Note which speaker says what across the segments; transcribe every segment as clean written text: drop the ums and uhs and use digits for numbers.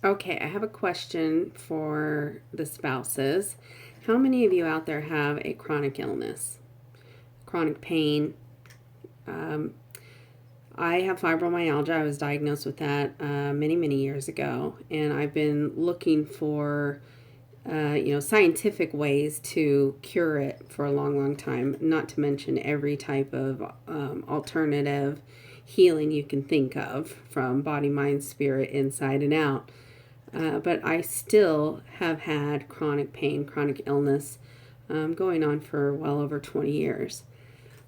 Speaker 1: Okay, I have a question for the spouses. How many of you out there have a chronic illness, chronic pain? Um, I have fibromyalgia. I was diagnosed with that many, many years ago, and I've been looking for scientific ways to cure it for a long, long time. Not to mention every type of alternative healing you can think of, from body, mind, spirit, inside and out. But I still have had chronic pain, chronic illness going on for well over 20 years.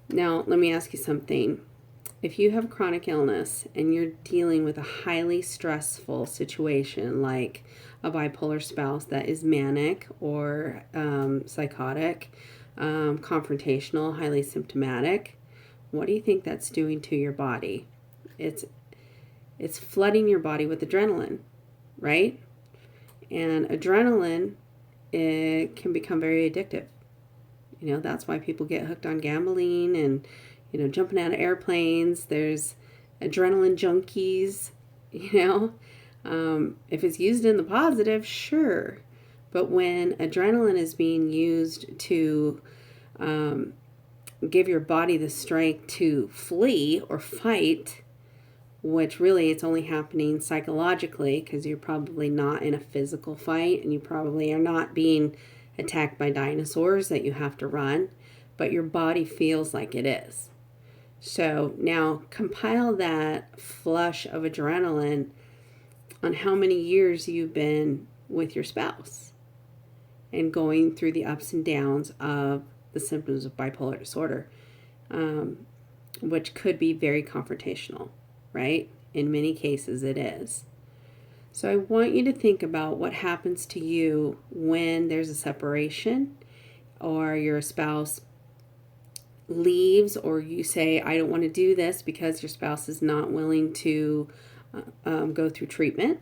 Speaker 1: Now, let me ask you something. If you have chronic illness and you're dealing with a highly stressful situation like a bipolar spouse that is manic or psychotic, confrontational, highly symptomatic, what do you think that's doing to your body? It's flooding your body with adrenaline, right? And adrenaline, it can become very addictive. That's why people get hooked on gambling and, jumping out of airplanes. There's adrenaline junkies, If it's used in the positive, sure. But when adrenaline is being used to give your body the strength to flee or fight, which really it's only happening psychologically, because you're probably not in a physical fight and you probably are not being attacked by dinosaurs that you have to run, but your body feels like it is. So now compile that flush of adrenaline on how many years you've been with your spouse and going through the ups and downs of the symptoms of bipolar disorder, which could be very confrontational, right? In many cases it is. So I want you to think about what happens to you when there's a separation or your spouse leaves, or you say, I don't want to do this because your spouse is not willing to go through treatment.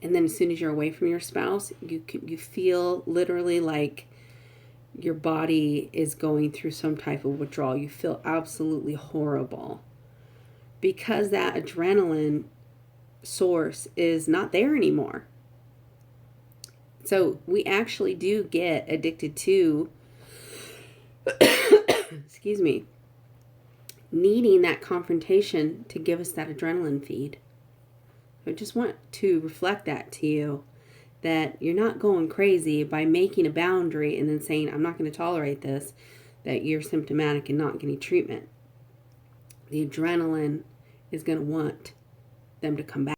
Speaker 1: And then as soon as you're away from your spouse, you feel literally like your body is going through some type of withdrawal. You feel absolutely horrible because that adrenaline source is not there anymore. So we actually do get addicted to excuse me, needing that confrontation to give us that adrenaline feed. I just want to reflect that to you, that you're not going crazy by making a boundary and then saying, I'm not going to tolerate this, that you're symptomatic and not getting treatment. The adrenaline is going to want them to come back.